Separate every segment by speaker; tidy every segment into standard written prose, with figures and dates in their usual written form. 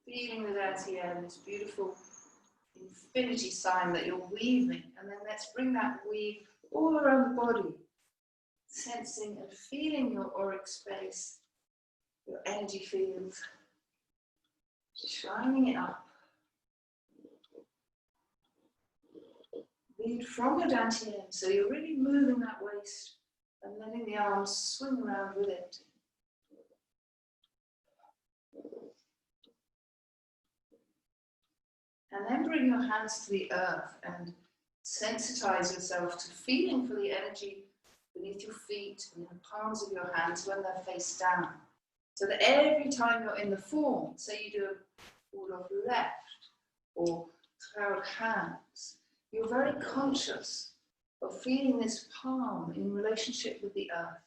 Speaker 1: Feeling the dantian, this beautiful infinity sign that you're weaving, and then let's bring that weave all around the body, sensing and feeling your auric space, your energy field, shining it up. Lead from your dantian, so you're really moving that waist and letting the arms swing around with it. And then bring your hands to the earth and sensitize yourself to feeling for the energy beneath your feet and in the palms of your hands when they're face down. So that every time you're in the form, say you do a forward of left or cloud hands, you're very conscious of feeling this palm in relationship with the earth.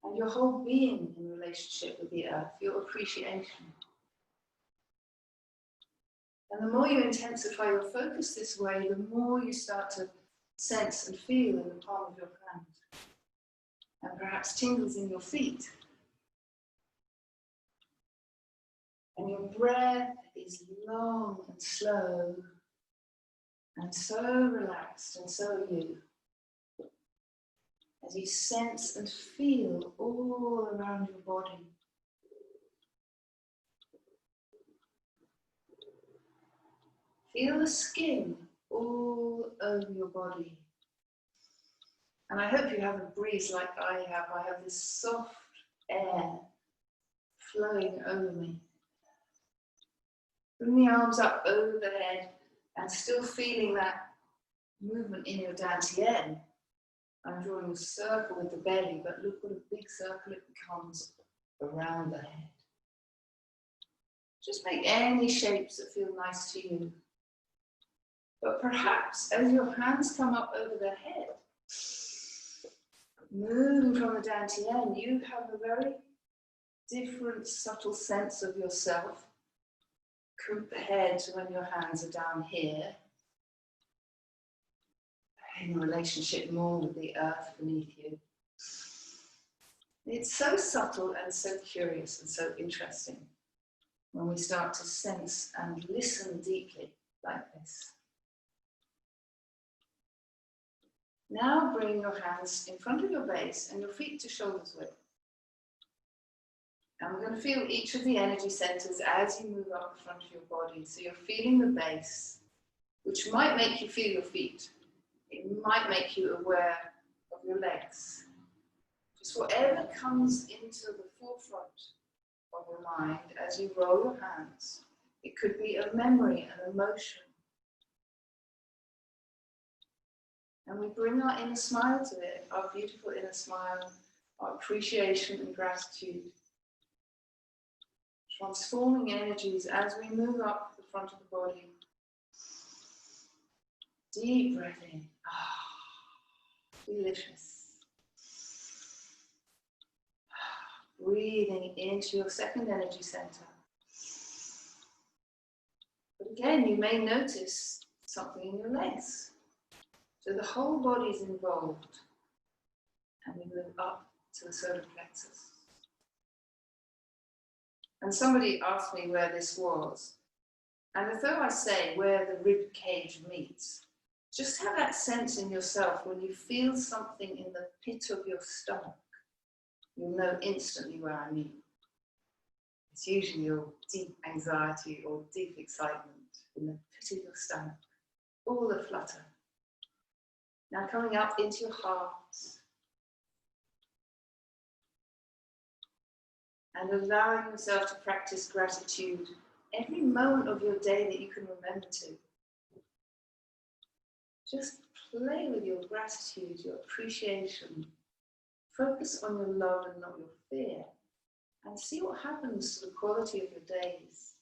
Speaker 1: And your whole being in relationship with the earth, your appreciation. And the more you intensify your focus this way, the more you start to sense and feel in the palm of your hand. And perhaps tingles in your feet. And your breath is long and slow, and so relaxed, and so are you. As you sense and feel all around your body. Feel the skin all over your body. And I hope you have a breeze like I have. I have this soft air flowing over me. Bring the arms up over the head and still feeling that movement in your dantian. I'm drawing a circle with the belly, but look what a big circle it becomes around the head. Just make any shapes that feel nice to you. But perhaps as your hands come up over the head, moving from the dantian, you have a very different, subtle sense of yourself compared to when your hands are down here, in relationship more with the earth beneath you. It's so subtle and so curious and so interesting when we start to sense and listen deeply like this. Now bring your hands in front of your base and your feet to shoulders width. And we're going to feel each of the energy centers as you move up the front of your body. So you're feeling the base, which might make you feel your feet. It might make you aware of your legs. Just whatever comes into the forefront of your mind as you roll your hands. It could be a memory, an emotion. And we bring our inner smile to it, our beautiful inner smile, our appreciation and gratitude. Transforming energies as we move up the front of the body. Deep breath in. Delicious. Breathing into your second energy center. But again, you may notice something in your legs. So the whole body is involved. And we move up to the solar plexus. And somebody asked me where this was. And although I say where the rib cage meets, just have that sense in yourself when you feel something in the pit of your stomach. You'll know instantly where I mean. It's usually your deep anxiety or deep excitement in the pit of your stomach. All the flutter. Now coming up into your heart. And allowing yourself to practice gratitude every moment of your day that you can remember to. Just play with your gratitude, your appreciation. Focus on your love and not your fear. And see what happens to the quality of your days.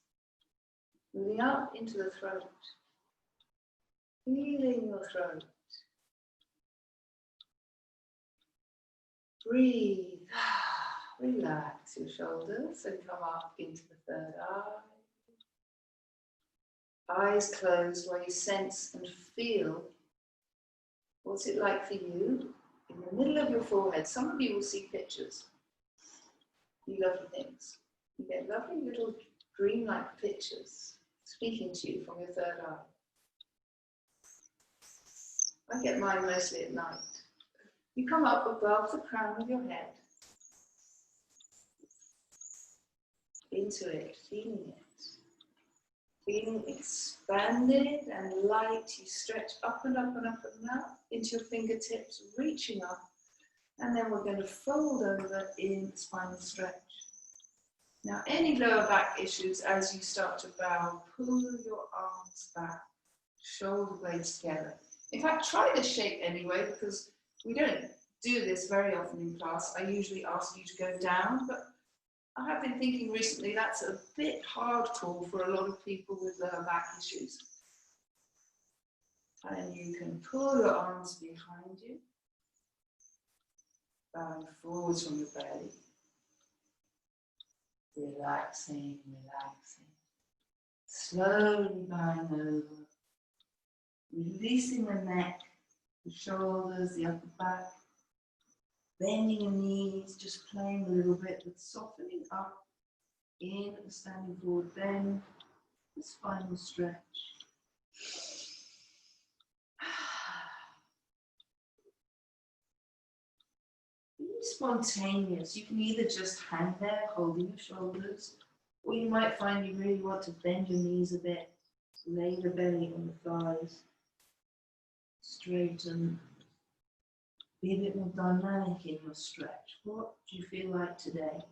Speaker 1: Moving up into the throat. Feeling your throat. Breathe. Relax your shoulders and come up into the third eye. Eyes closed while you sense and feel what's it like for you in the middle of your forehead. Some of you will see pictures. You lovely things. You get lovely little dreamlike pictures speaking to you from your third eye. I get mine mostly at night. You come up above the crown of your head, into it, feeling expanded and light. You stretch up and up and up and up into your fingertips, reaching up, and then we're going to fold over in spinal stretch. Now, any lower back issues as you start to bow, pull your arms back, shoulder blades together. In fact, try this shape anyway, because we don't do this very often in class. I usually ask you to go down, but I have been thinking recently that's a bit hardcore for a lot of people with lower back issues. And you can pull your arms behind you, bowing forwards from your belly. Relaxing, relaxing. Slowly bowing over. Releasing the neck, the shoulders, the upper back. Bending your knees, just playing a little bit with softening up in the standing forward bend, the spinal stretch. Be spontaneous. You can either just hang there holding your shoulders, or you might find you really want to bend your knees a bit, lay the belly on the thighs, straighten. Be a bit more dynamic in your stretch. What do you feel like today?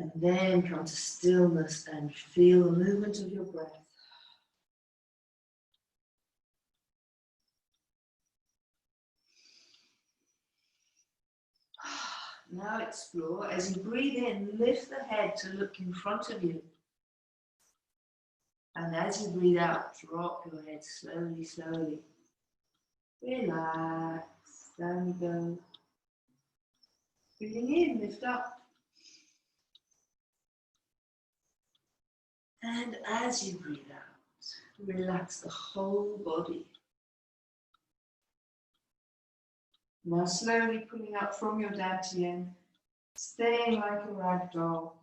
Speaker 1: And then come to stillness and feel the movement of your breath. Now explore. As you breathe in, lift the head to look in front of you. And as you breathe out, drop your head slowly, slowly. Relax. Down you go. Breathing in, lift up. And as you breathe out, relax the whole body. Now slowly pulling up from your dantian, staying like a rag doll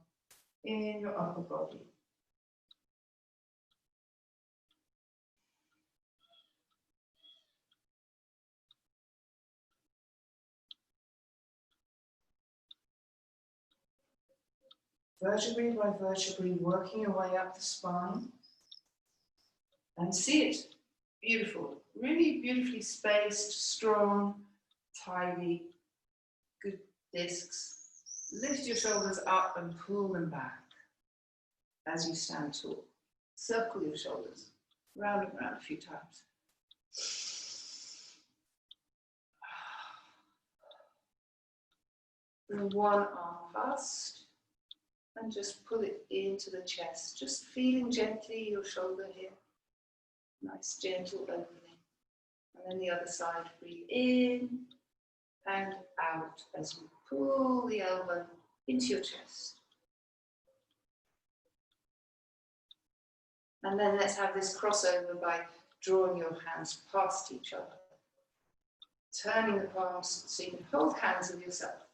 Speaker 1: in your upper body. Vertebrae by vertebrae, working your way up the spine. And see it, beautiful, really beautifully spaced, strong, tidy, good discs. Lift your shoulders up and pull them back as you stand tall. Circle your shoulders, round and round a few times. Bring one arm fast. And just pull it into the chest, just feeling gently your shoulder here. Nice gentle opening. And then the other side, breathe in and out as you pull the elbow into your chest. And then let's have this crossover by drawing your hands past each other. Turning the palms so you can hold hands with yourself,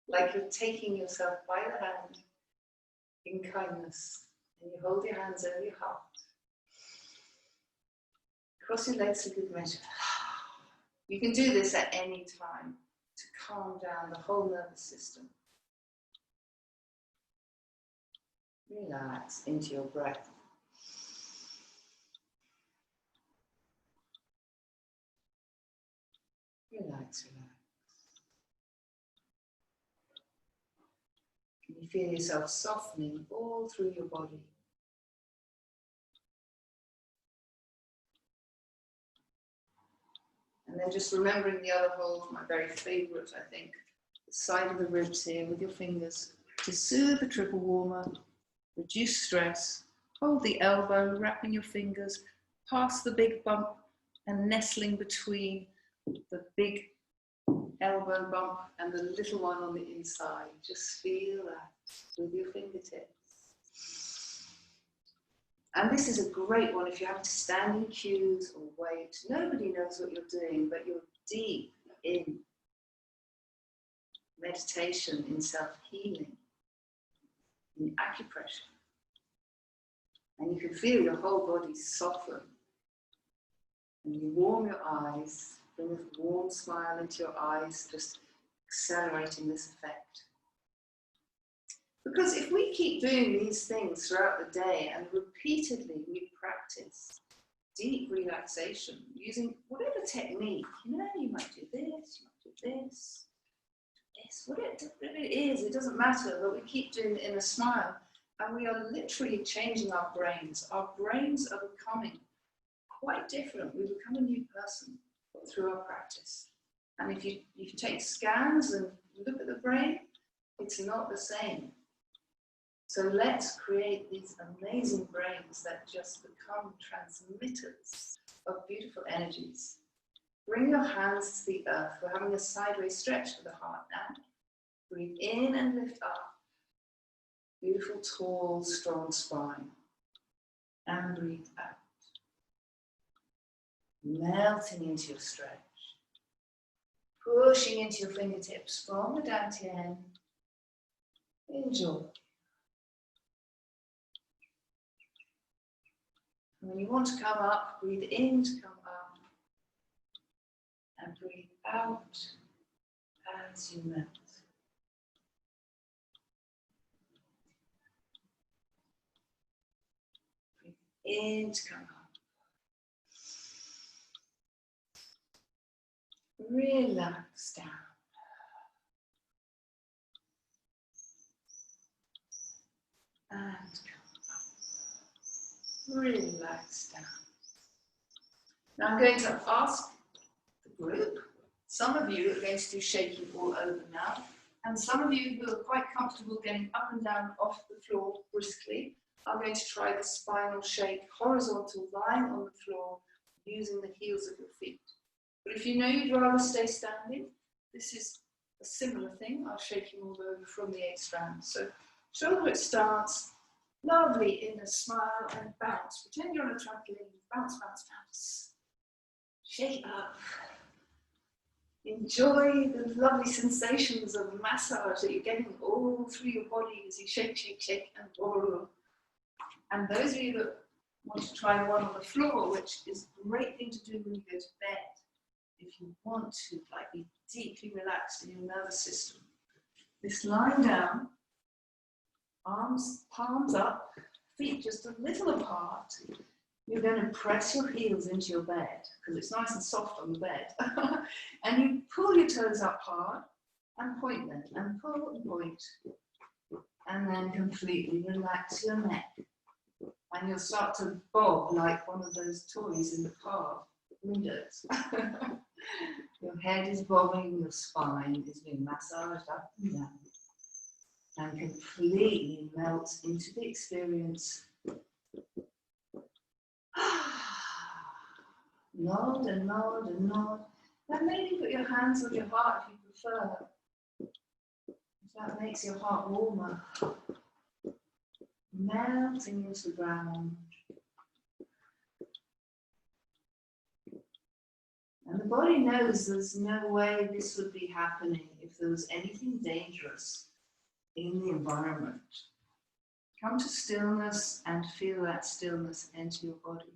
Speaker 1: like you're taking yourself by the hand in kindness, and you hold your hands over your heart. Cross your legs for good measure. You can do this at any time to calm down the whole nervous system. Relax into your breath. Relax, relax. Can you feel yourself softening all through your body? And then just remembering the other hold, my very favourite, I think, the side of the ribs here with your fingers to soothe the triple warmer, reduce stress, hold the elbow, wrapping your fingers past the big bump and nestling between the big elbow bump and the little one on the inside. Just feel that with your fingertips. And this is a great one if you have to stand in queues or wait. Nobody knows what you're doing, but you're deep in. meditation, in self-healing, in acupressure. And you can feel your whole body soften. And you warm your eyes, bring a warm smile into your eyes, just accelerating this effect. Because if we keep doing these things throughout the day and repeatedly we practice deep relaxation using whatever technique, you know, you might do this, you might do this, whatever it is, it doesn't matter, but we keep doing it in a smile and we are literally changing our brains. Our brains are becoming quite different. We become a new person through our practice. And if you take scans and look at the brain, it's not the same. So let's create these amazing brains that just become transmitters of beautiful energies. Bring your hands to the earth. We're having a sideways stretch for the heart now. Breathe in and lift up. Beautiful, tall, strong spine. And breathe out. Melting into your stretch. Pushing into your fingertips from the dantian. Enjoy. And when you want to come up, breathe in to come up. And breathe out as you melt. Breathe in to come up. Relax down. And come up. Relax down. Now I'm going to ask the group. Some of you are going to do shaking all over now. And some of you who are quite comfortable getting up and down off the floor briskly are going to try the spinal shake, horizontal, lying on the floor, using the heels of your feet. But if you know you'd rather stay standing, this is a similar thing. I'll shake you all over from the 8 strands. So shoulder width stance, lovely in a smile and bounce. Pretend you're on a trampoline. Bounce, bounce, bounce. Shake up. Enjoy the lovely sensations of massage that you're getting all through your body as you shake, shake, shake, and roll. And those of you that want to try the one on the floor, which is a great thing to do when you go to bed, if you want to be deeply relaxed in your nervous system. This lying down, arms, palms up, feet just a little apart. You're going to press your heels into your bed because it's nice and soft on the bed. And you pull your toes up hard and point them and pull and point. And then completely relax your neck. And you'll start to bob like one of those toys in the car windows. Your head is bobbing, your spine is being massaged up and down. And completely melt into the experience. Nod and nod and nod. And maybe put your hands on your heart if you prefer. That makes your heart warmer. Melting into the ground. And the body knows there's no way this would be happening if there was anything dangerous in the environment. Come to stillness and feel that stillness enter your body.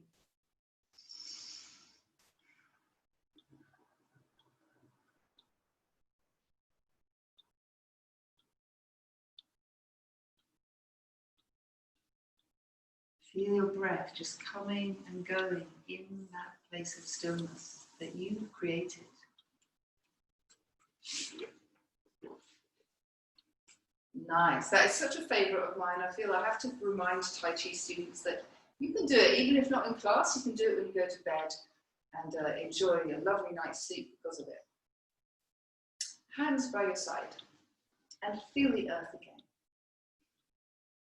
Speaker 1: Feel your breath just coming and going in that place of stillness that you've created. Nice. That is such a favourite of mine. I feel I have to remind Taichi students that you can do it, even if not in class, you can do it when you go to bed and enjoy a lovely night's sleep because of it. Hands by your side and feel the earth again.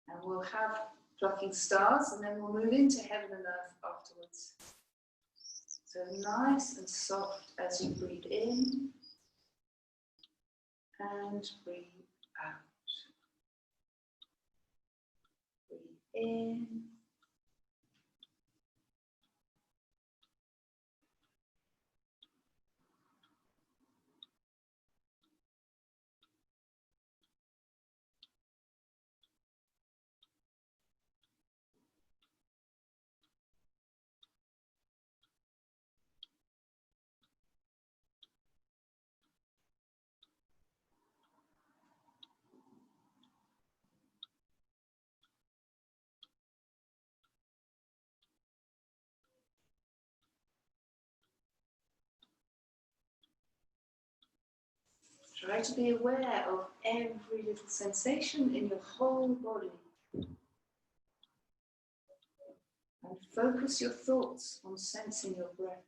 Speaker 1: And we'll have plucking stars and then we'll move into heaven and earth afterwards. So nice and soft as you breathe in and breathe out. Breathe in. Try to be aware of every little sensation in your whole body. And focus your thoughts on sensing your breath.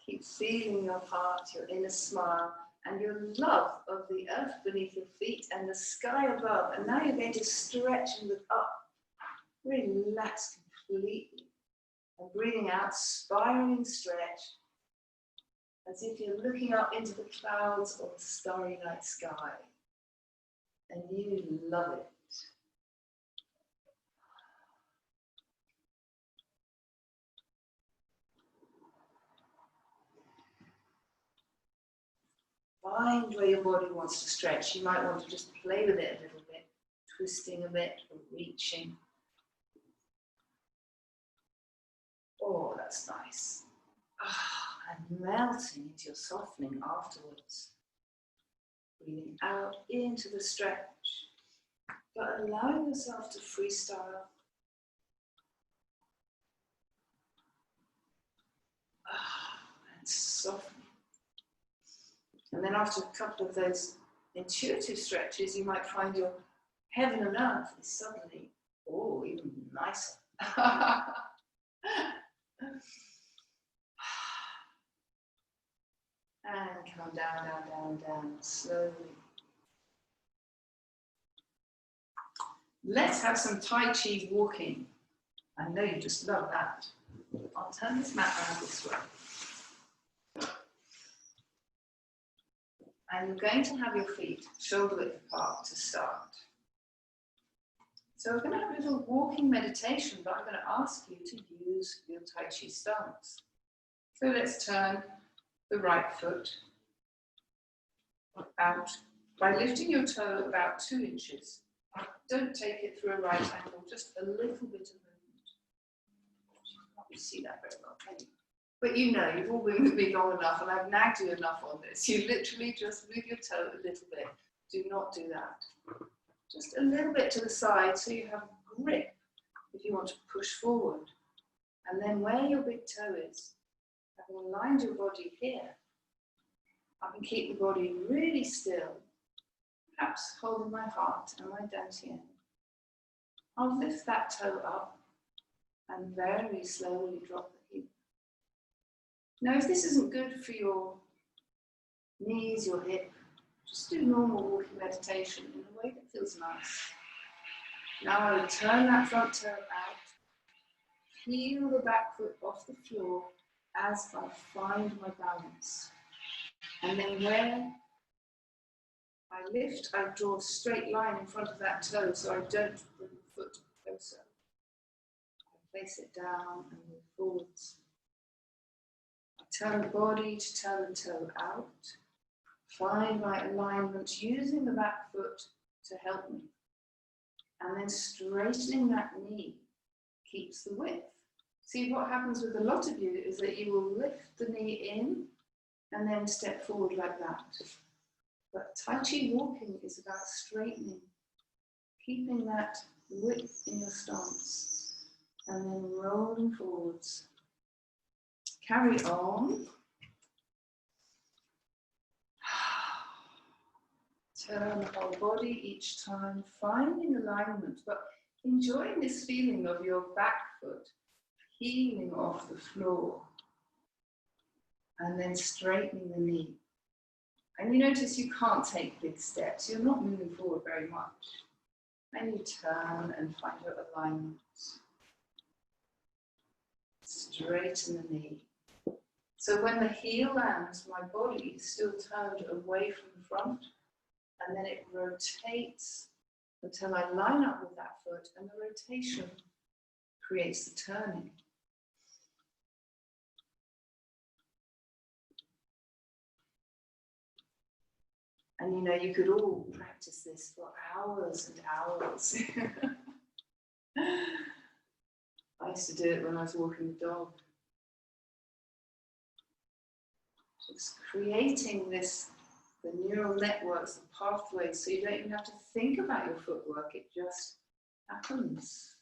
Speaker 1: Keep feeling your heart, your inner smile, and your love of the earth beneath your feet and the sky above. And now you're going to stretch and look up. Relax completely. And breathing out, spiraling stretch, as if you're looking up into the clouds of a starry night sky. And you love it. Find where your body wants to stretch. You might want to just play with it a little bit, twisting a bit or reaching. Oh, that's nice. And melting into your softening afterwards. Breathing out into the stretch, but allowing yourself to freestyle. And softening. And then after a couple of those intuitive stretches, you might find your heaven and earth is suddenly, even nicer. And come down, down, down, down, slowly. Let's have some Taichi walking. I know you just love that. I'll turn this mat around this way. And you're going to have your feet shoulder width apart to start. So we're going to have a little walking meditation, but I'm going to ask you to use your Taichi stance. So let's turn the right foot out by lifting your toe about 2 inches. Don't take it through a right angle, just a little bit of movement. You can't see that very well, can you? But you know, you've all been with me long enough and I've nagged you enough on this. You literally just move your toe a little bit. Do not do that. Just a little bit to the side so you have grip if you want to push forward. And then where your big toe is, having aligned your body here, I can keep the body really still, perhaps holding my heart and my dantian. I'll lift that toe up and very slowly drop the heel. Now, if this isn't good for your knees, your hip, just do normal walking meditation in a way that feels nice. Now I will turn that front toe out, heel the back foot off the floor as I find my balance. And then where I lift, I draw a straight line in front of that toe so I don't bring the foot closer. I place it down and move forwards. I turn the body to turn the toe out. Find my alignment using the back foot to help me. And then straightening that knee keeps the width. See, what happens with a lot of you is that you will lift the knee in and then step forward like that. But Taichi walking is about straightening, keeping that width in your stance, and then rolling forwards. Carry on. Turn the whole body each time, finding alignment, but enjoying this feeling of your back foot peeling off the floor. And then straightening the knee. And you notice you can't take big steps. You're not moving forward very much. And you turn and find your alignment. Straighten the knee. So when the heel lands, my body is still turned away from the front. And then it rotates until I line up with that foot. And the rotation creates the turning. And you know, you could all practice this for hours and hours. I used to do it when I was walking the dog. Just creating this the neural networks, the pathways, so you don't even have to think about your footwork, it just happens.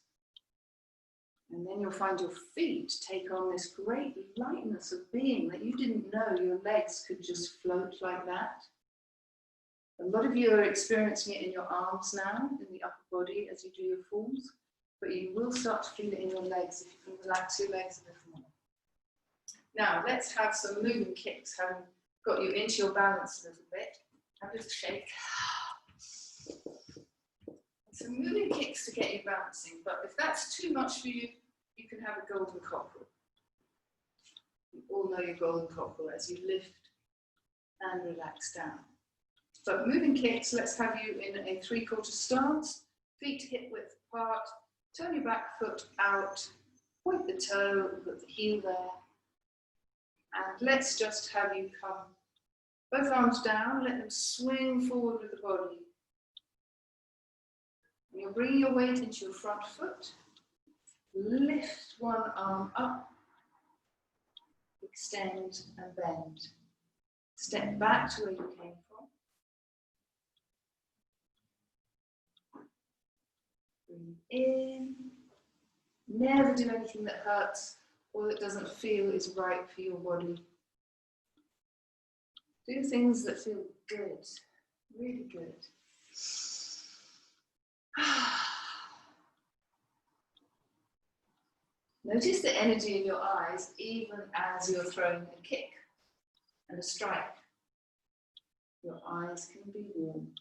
Speaker 1: And then you'll find your feet take on this great lightness of being that you didn't know your legs could just float like that. A lot of you are experiencing it in your arms now, in the upper body as you do your forms, but you will start to feel it in your legs if you can relax your legs a little more. Now, let's have some moving kicks, having got you into your balance a little bit. Have a little shake. Some moving kicks to get you balancing, but if that's too much for you, you can have a golden cockerel. You all know your golden cockerel as you lift and relax down. So moving kicks, let's have you in a 3/4 stance, feet hip width apart, turn your back foot out, point the toe, put the heel there, and let's just have you come both arms down, let them swing forward with the body. And you're bringing your weight into your front foot, lift one arm up, extend and bend. Step back to where you came from. Breathe in. Never do anything that hurts or that doesn't feel is right for your body. Do things that feel good, really good. Notice the energy in your eyes even as you're throwing a kick and a strike. Your eyes can be warm.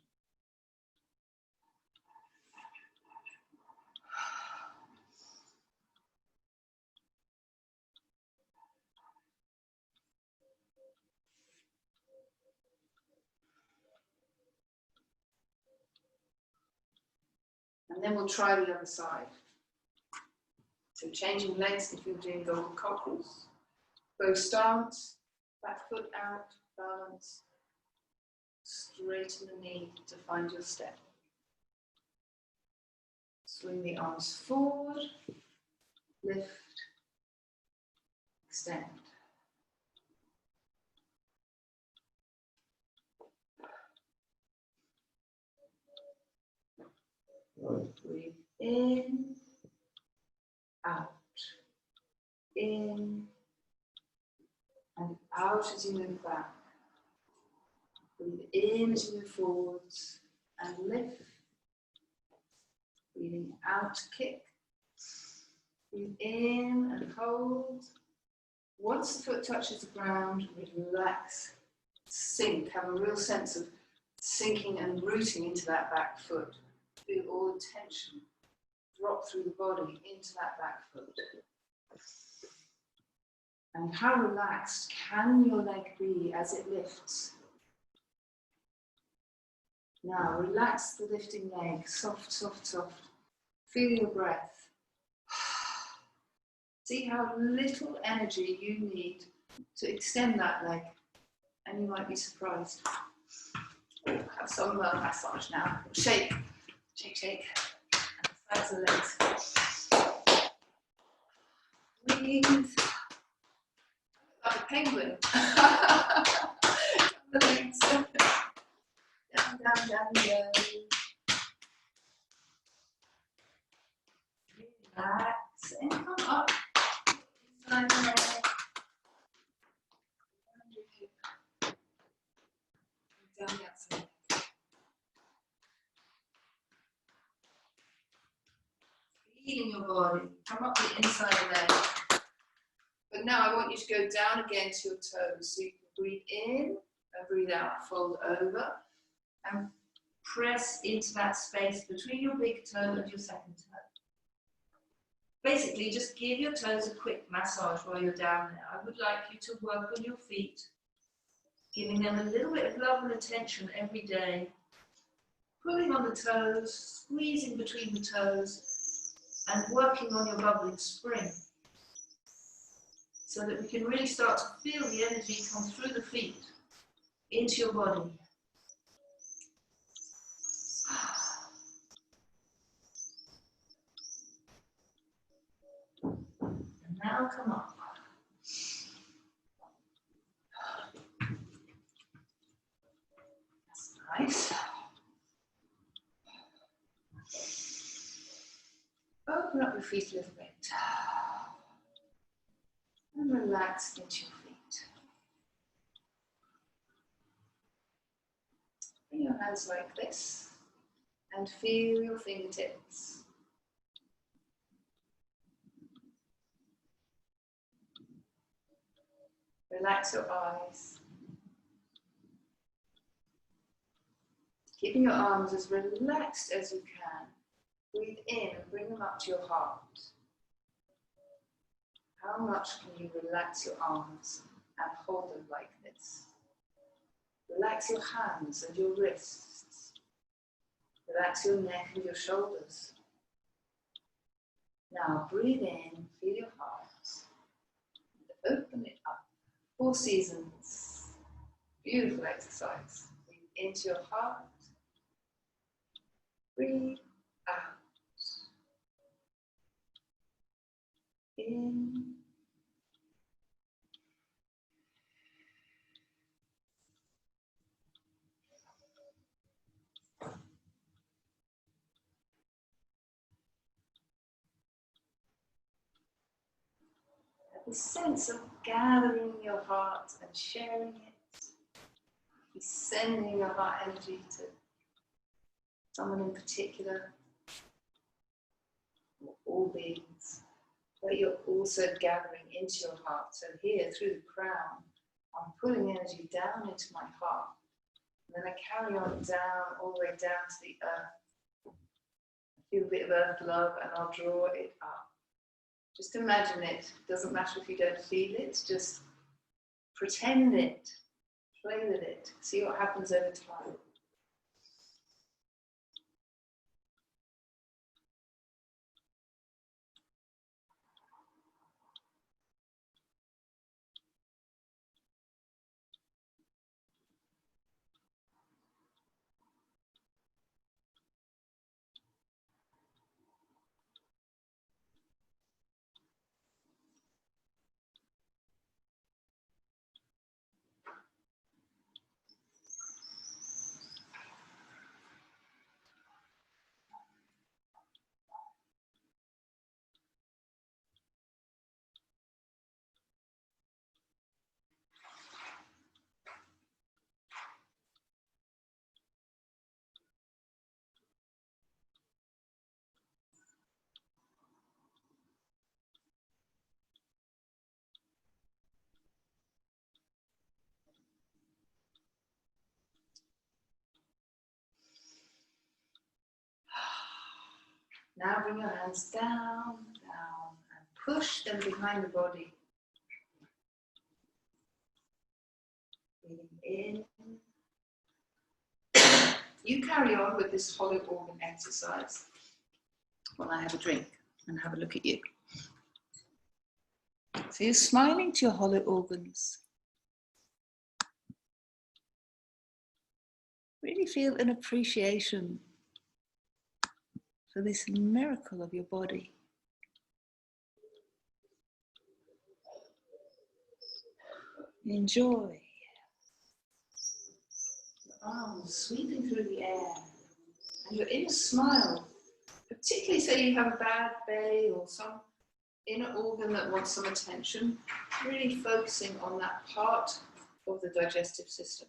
Speaker 1: And then we'll try the other side. So changing legs if you're doing golden cockerels. Bow stance, back foot out, balance. Straighten the knee to find your step. Swing the arms forward, lift, extend. Breathe in, out, in, and out as you move back. Breathe in as you move forwards and lift. Breathing out, kick. Breathe in and hold. Once the foot touches the ground, relax, sink, have a real sense of sinking and rooting into that back foot. Feel all the tension drop through the body into that back foot. And how relaxed can your leg be as it lifts? Now relax the lifting leg, soft, soft, soft. Feel your breath. See how little energy you need to extend that leg, and you might be surprised. Have some massage now. Shake, shake, shake. Sides of the legs. Breathe. Like a penguin. The legs. Down, down, down, down. Relax and come up. Inside the leg. Down the outside. Feeling your body. Come up the inside of the leg. But now I want you to go down again to your toes. So you can breathe in and breathe out. Fold over and press into that space between your big toe and your second toe. Basically, just give your toes a quick massage while you're down there. I would like you to work on your feet, giving them a little bit of love and attention every day. Pulling on the toes, squeezing between the toes, and working on your bubbling spring. So that we can really start to feel the energy come through the feet into your body. And now come up. Open up your feet a little bit. And relax into your feet. Bring your hands like this and feel your fingertips. Relax your eyes. Keeping your arms as relaxed as you can. Breathe in and bring them up to your heart. How much can you relax your arms and hold them like this? Relax your hands and your wrists. Relax your neck and your shoulders. Now breathe in, feel your heart. And open it up. 4 seasons. Beautiful exercise. Breathe into your heart. Breathe out. In. The sense of gathering your heart and sharing it, sending your heart energy to someone in particular, or all beings, but you're also gathering into your heart. So here, through the crown, I'm pulling energy down into my heart, and then I carry on down, all the way down to the earth. I feel a bit of earth love, and I'll draw it up. Just imagine it. Doesn't matter if you don't feel it, just pretend it, play with it, see what happens over time. Now bring your hands down, down, and push them behind the body. Breathing in. You carry on with this hollow organ exercise while I have a drink and have a look at you. So you're smiling to your hollow organs. Really feel an appreciation for this miracle of your body. Enjoy. Your arms sweeping through the air, and your inner smile, particularly say you have a bad belly or some inner organ that wants some attention, really focusing on that part of the digestive system.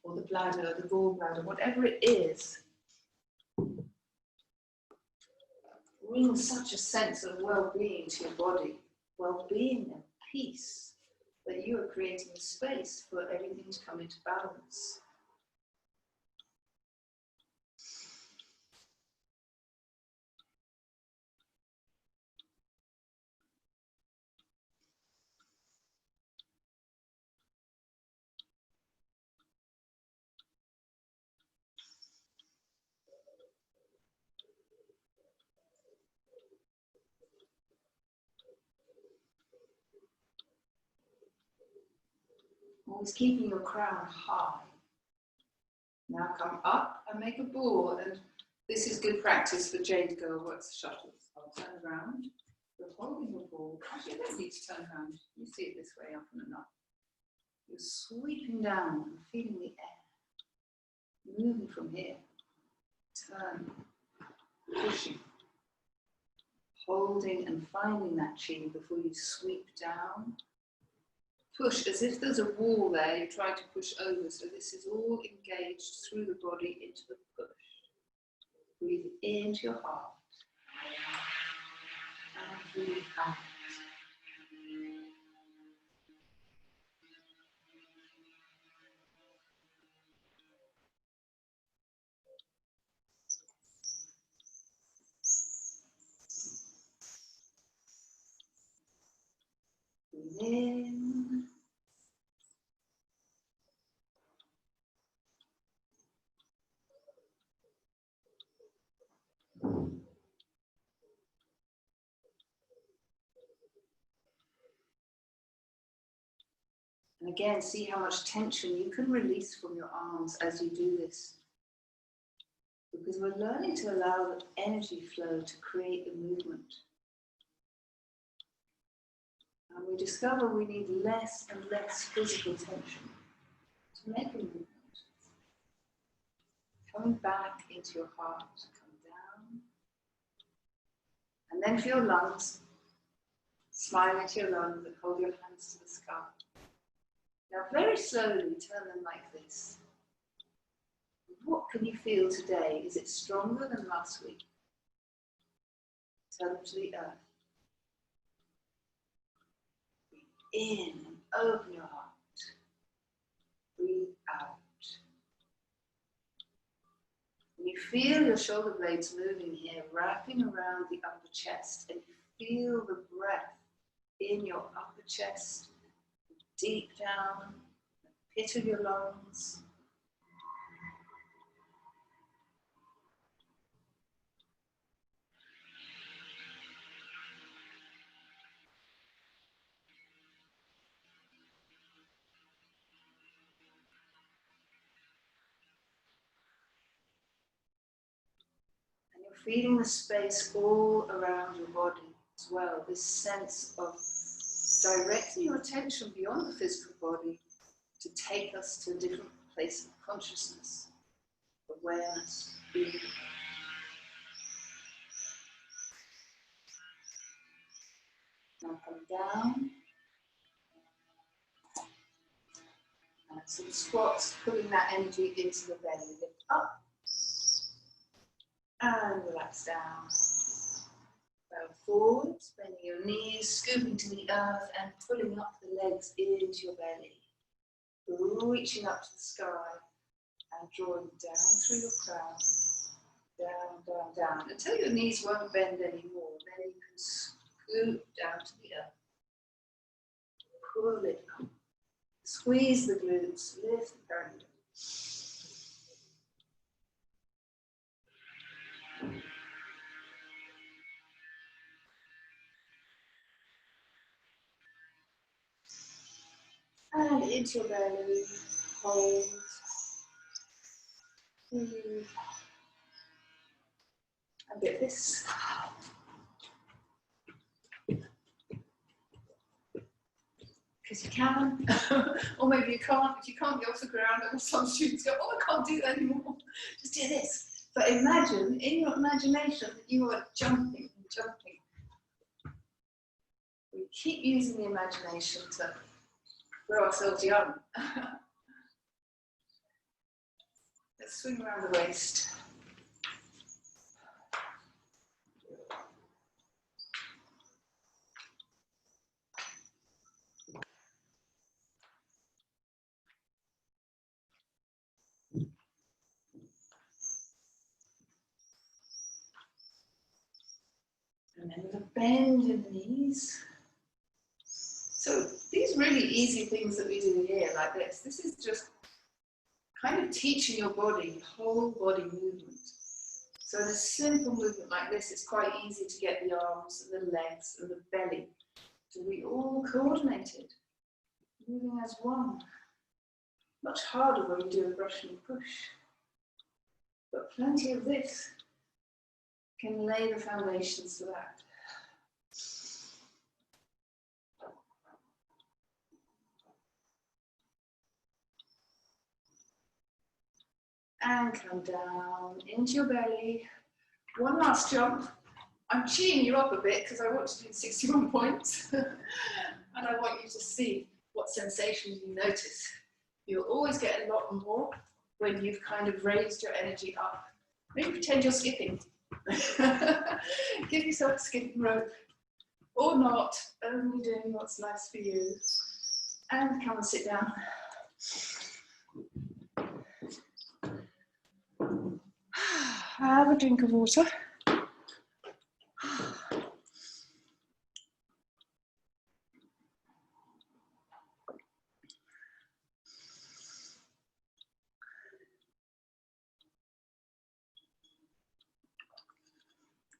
Speaker 1: Or the bladder, the gallbladder, whatever it is, brings such a sense of well-being to your body, well-being and peace, that you are creating a space for everything to come into balance. Always keeping your crown high. Now come up and make a ball, and this is good practice for Jade Girl works shuttles. I'll turn around, you're holding your ball. Actually, you don't need to turn around. You see it this way often enough. You're sweeping down and feeling the air. Moving from here. Turn pushing, holding and finding that chi before you sweep down. Push as if there's a wall there you're trying to push over, so this is all engaged through the body into the push. Breathe into your heart and breathe out. Breathe in. And again, see how much tension you can release from your arms as you do this. Because we're learning to allow the energy flow to create the movement. And we discover we need less and less physical tension to make a movement. Coming back into your heart, come down. And then for your lungs, smile into your lungs and hold your hands to the sky. Now very slowly turn them like this. What can you feel today? Is it stronger than last week? Turn them to the earth. Breathe in and open your heart. Breathe out. And you feel your shoulder blades moving here, wrapping around the upper chest, and you feel the breath in your upper chest, deep down, the pit of your lungs. And you're feeling the space all around your body as well, this sense of directing your attention beyond the physical body to take us to a different place of consciousness, awareness, being. Now come down. And some squats, pulling that energy into the belly. Lift up. And relax down. Bow forward, bending your knees, scooping to the earth and pulling up the legs into your belly. Reaching up to the sky and drawing down through your crown. Down, down, down. Until your knees won't bend anymore. Then you can scoop down to the earth. Pull it up. Squeeze the glutes, lift the perineum. And into your belly, hold, breathe, and get this. Because you can, or maybe you can't, but you can't get off the ground, and some students go, oh, I can't do that anymore. Just do this. But imagine, in your imagination, that you are jumping and jumping. We keep using the imagination to grow ourselves young. Let's swing around the waist. And then with a bend in the knees. So these really easy things that we do here, like this is just kind of teaching your body whole body movement. So in a simple movement like this, it's quite easy to get the arms and the legs and the belly to be all coordinated, moving as one. Much harder when you do a brush and push. But plenty of this can lay the foundations for that. And come down into your belly, One last jump. I'm cheating you up a bit because I want to do 61 points. And I want you to see what sensations you notice. You'll always get a lot more when you've kind of raised your energy up. Maybe pretend you're skipping. Give yourself a skipping rope. Or not, only doing what's nice for you. And come and sit down. Have a drink of water.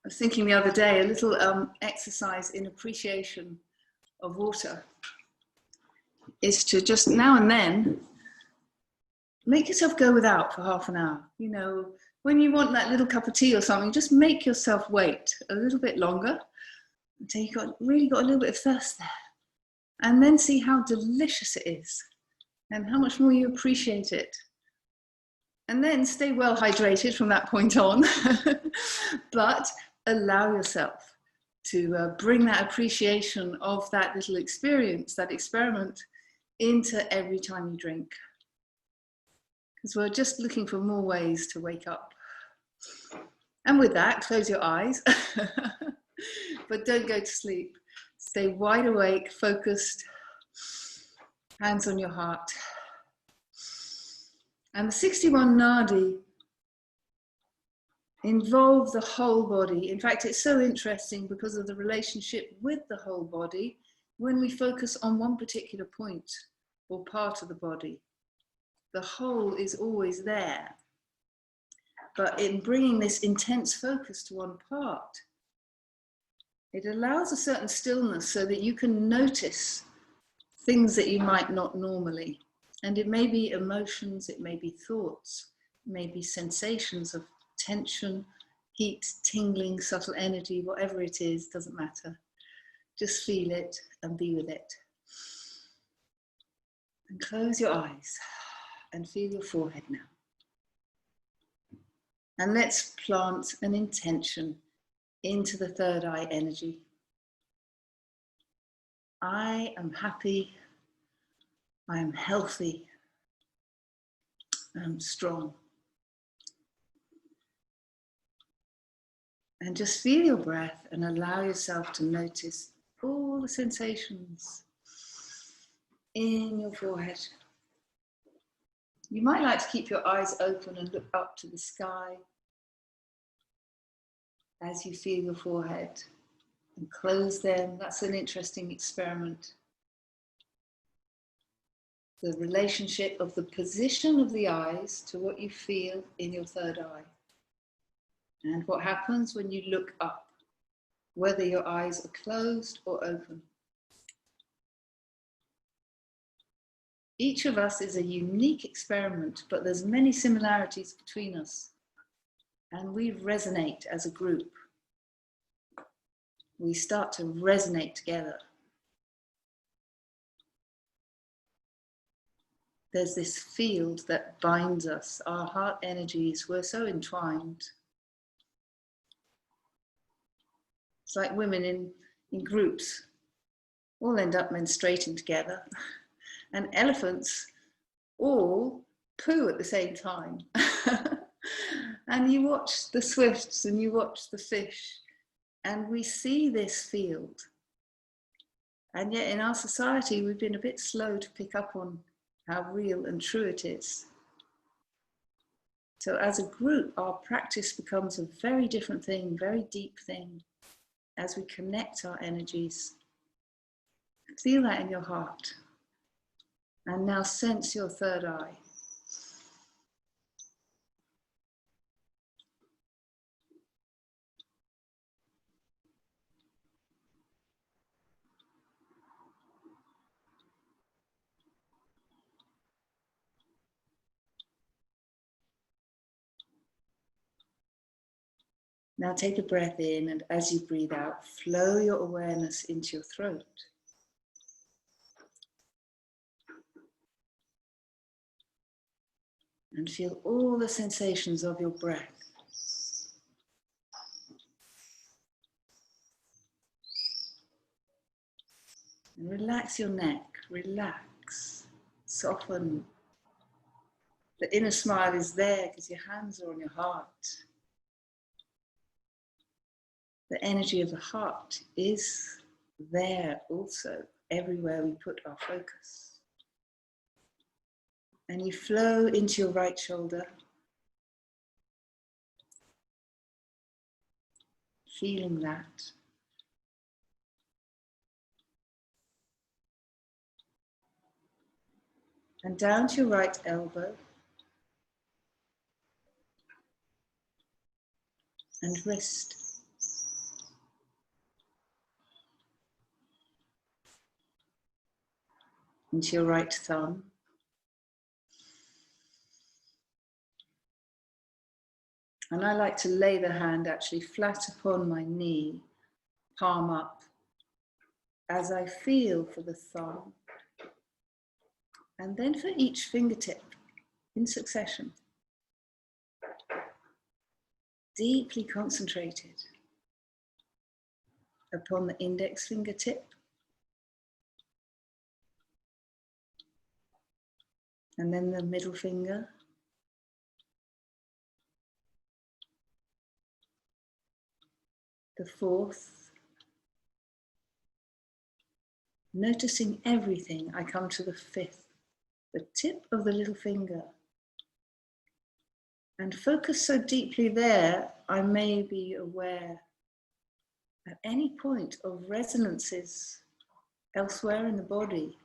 Speaker 1: I was thinking the other day, a little exercise in appreciation of water is to just now and then make yourself go without for half an hour. You know, when you want that little cup of tea or something, just make yourself wait a little bit longer until you've really got a little bit of thirst there. And then see how delicious it is and how much more you appreciate it. And then stay well hydrated from that point on, but allow yourself to bring that appreciation of that little experience, that experiment, into every time you drink. Because we're just looking for more ways to wake up. And with that, close your eyes, but don't go to sleep. Stay wide awake, focused, hands on your heart. And the 61 nadi involve the whole body. In fact, it's so interesting because of the relationship with the whole body when we focus on one particular point or part of the body. The whole is always there. But in bringing this intense focus to one part, it allows a certain stillness so that you can notice things that you might not normally. And it may be emotions, it may be thoughts, it may be sensations of tension, heat, tingling, subtle energy, whatever it is, doesn't matter. Just feel it and be with it. And close your eyes and feel your forehead now. And let's plant an intention into the third eye energy. I am happy. I am healthy. I'm strong. And just feel your breath and allow yourself to notice all the sensations in your forehead. You might like to keep your eyes open and look up to the sky as you feel your forehead and close them. That's an interesting experiment. The relationship of the position of the eyes to what you feel in your third eye. And what happens when you look up, whether your eyes are closed or open. Each of us is a unique experiment, but there's many similarities between us. And we resonate as a group. We start to resonate together. There's this field that binds us. Our heart energies, we're so entwined. It's like women in groups all end up menstruating together. And elephants all poo at the same time. And you watch the swifts and you watch the fish, and we see this field. And yet in our society, we've been a bit slow to pick up on how real and true it is. So as a group, our practice becomes a very different thing, very deep thing, as we connect our energies. Feel that in your heart. And now sense your third eye. Now take a breath in, and as you breathe out, flow your awareness into your throat. And feel all the sensations of your breath. And relax your neck, relax, soften. The inner smile is there because your hands are on your heart. The energy of the heart is there also, everywhere we put our focus. And you flow into your right shoulder, feeling that. And down to your right elbow. And wrist. Into your right thumb. And I like to lay the hand actually flat upon my knee, palm up, as I feel for the thumb. And then for each fingertip in succession. Deeply concentrated upon the index fingertip. And then the middle finger. The fourth. Noticing everything, I come to the fifth, the tip of the little finger. And focus so deeply there, I may be aware at any point of resonances elsewhere in the body,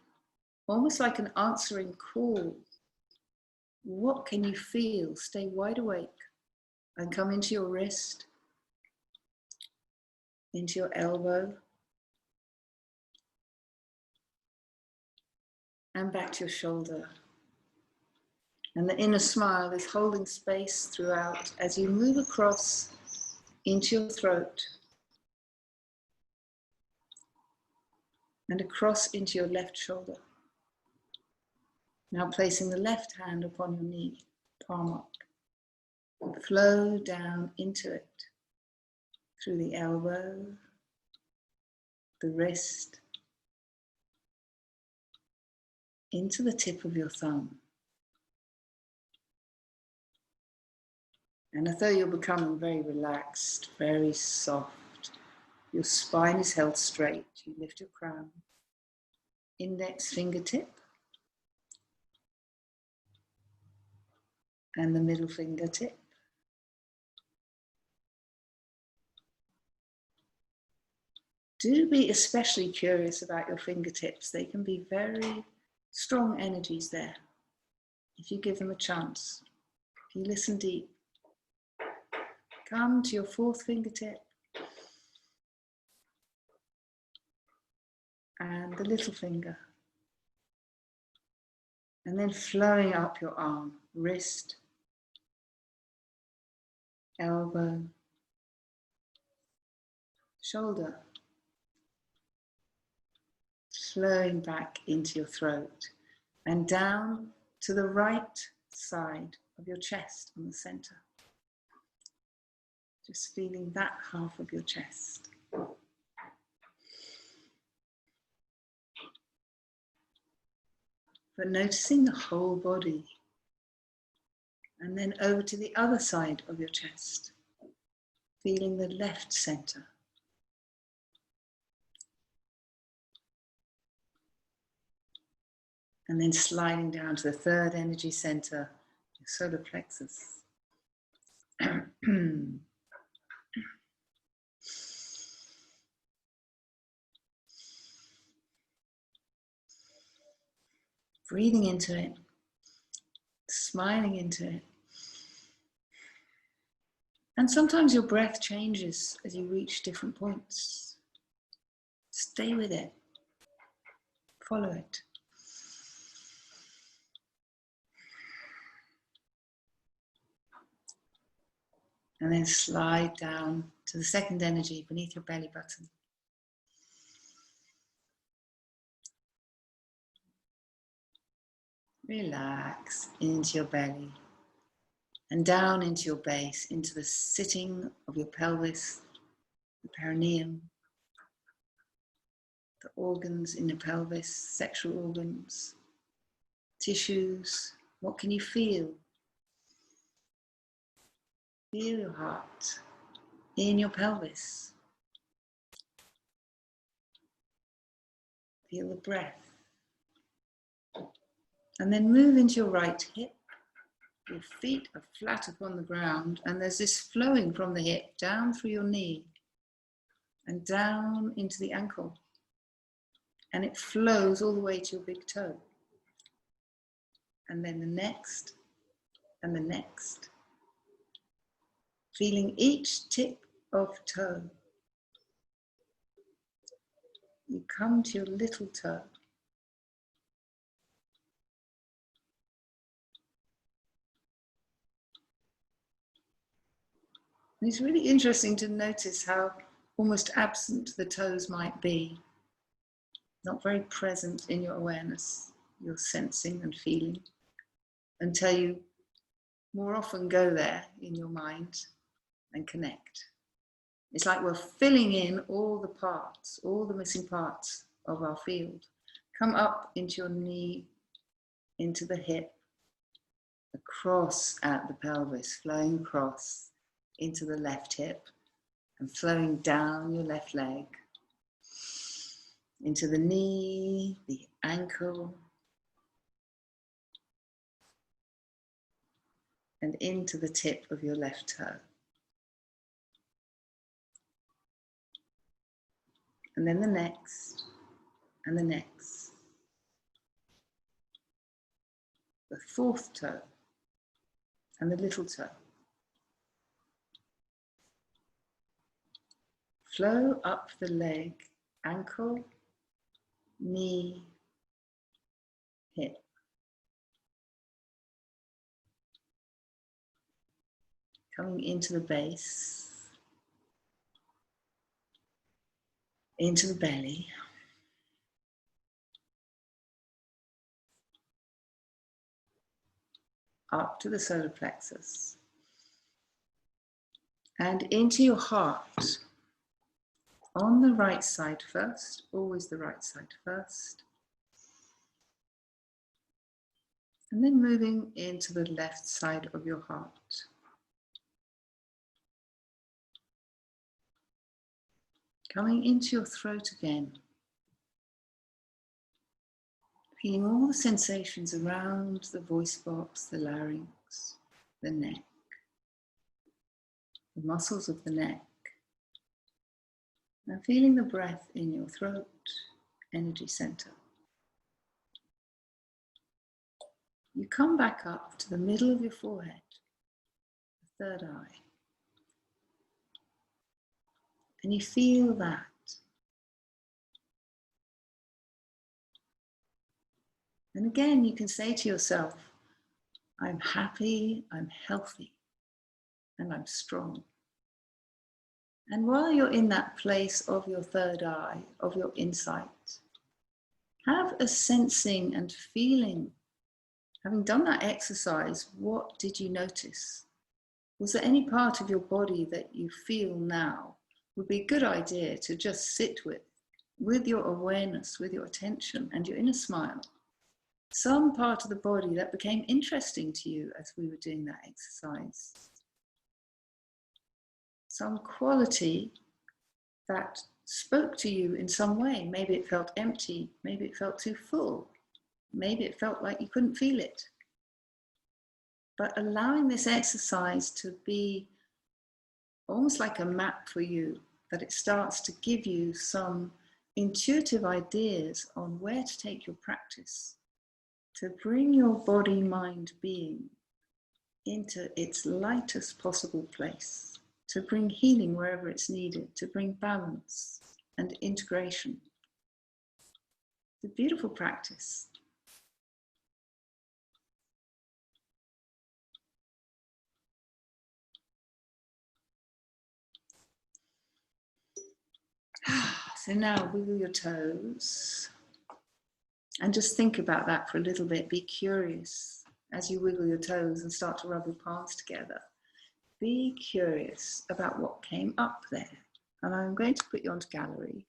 Speaker 1: almost like an answering call. What can you feel? Stay wide awake and come into your wrist, into your elbow, and back to your shoulder. And the inner smile is holding space throughout as you move across into your throat and across into your left shoulder. Now placing the left hand upon your knee, palm up, and flow down into it through the elbow, the wrist, into the tip of your thumb. And although you're becoming very relaxed, very soft, your spine is held straight, you lift your crown, index fingertip, and the middle fingertip. Do be especially curious about your fingertips. They can be very strong energies there if you give them a chance. If you listen deep, come to your fourth fingertip and the little finger. And then flowing up your arm, wrist, elbow, shoulder, flowing back into your throat and down to the right side of your chest on the center. Just feeling that half of your chest. But noticing the whole body. And then over to the other side of your chest, feeling the left center. And then sliding down to the third energy center, your solar plexus. Breathing into it, smiling into it. And sometimes your breath changes as you reach different points. Stay with it. Follow it. And then slide down to the second energy beneath your belly button. Relax into your belly and down into your base, into the sitting of your pelvis, the perineum, the organs in the pelvis, sexual organs, tissues. What can you feel? Feel your heart in your pelvis. Feel the breath. And then move into your right hip. Your feet are flat upon the ground, and there's this flowing from the hip down through your knee and down into the ankle. And it flows all the way to your big toe. And then the next, and the next. Feeling each tip of toe. You come to your little toe. And it's really interesting to notice how almost absent the toes might be. Not very present in your awareness, your sensing and feeling, until you more often go there in your mind and connect. It's like we're filling in all the parts, all the missing parts of our field. Come up into your knee, into the hip, across at the pelvis, flowing across into the left hip and flowing down your left leg, into the knee, the ankle, and into the tip of your left toe. And then the next, and the next. The fourth toe, and the little toe. Flow up the leg, ankle, knee, hip. Coming into the base, into the belly. Up to the solar plexus. And into your heart. On the right side first, always the right side first. And then moving into the left side of your heart. Coming into your throat again. Feeling all the sensations around the voice box, the larynx, the neck, the muscles of the neck. Now feeling the breath in your throat, energy center. You come back up to the middle of your forehead, the third eye. And you feel that. And again, you can say to yourself, I'm happy, I'm healthy, and I'm strong. And while you're in that place of your third eye, of your insight, have a sensing and feeling. Having done that exercise, what did you notice? Was there any part of your body that you feel now would be a good idea to just sit with your awareness, with your attention and your inner smile? Some part of the body that became interesting to you as we were doing that exercise. Some quality that spoke to you in some way. Maybe it felt empty, maybe it felt too full, maybe it felt like you couldn't feel it. But allowing this exercise to be almost like a map for you, that it starts to give you some intuitive ideas on where to take your practice, to bring your body, mind, being into its lightest possible place, to bring healing wherever it's needed, to bring balance and integration. It's a beautiful practice. So now wiggle your toes and just think about that for a little bit. Be curious as you wiggle your toes and start to rub your palms together. Be curious about what came up there. And I'm going to put you onto gallery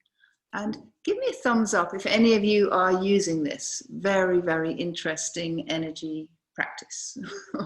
Speaker 1: And give me a thumbs up if any of you are using this very, very interesting energy practice.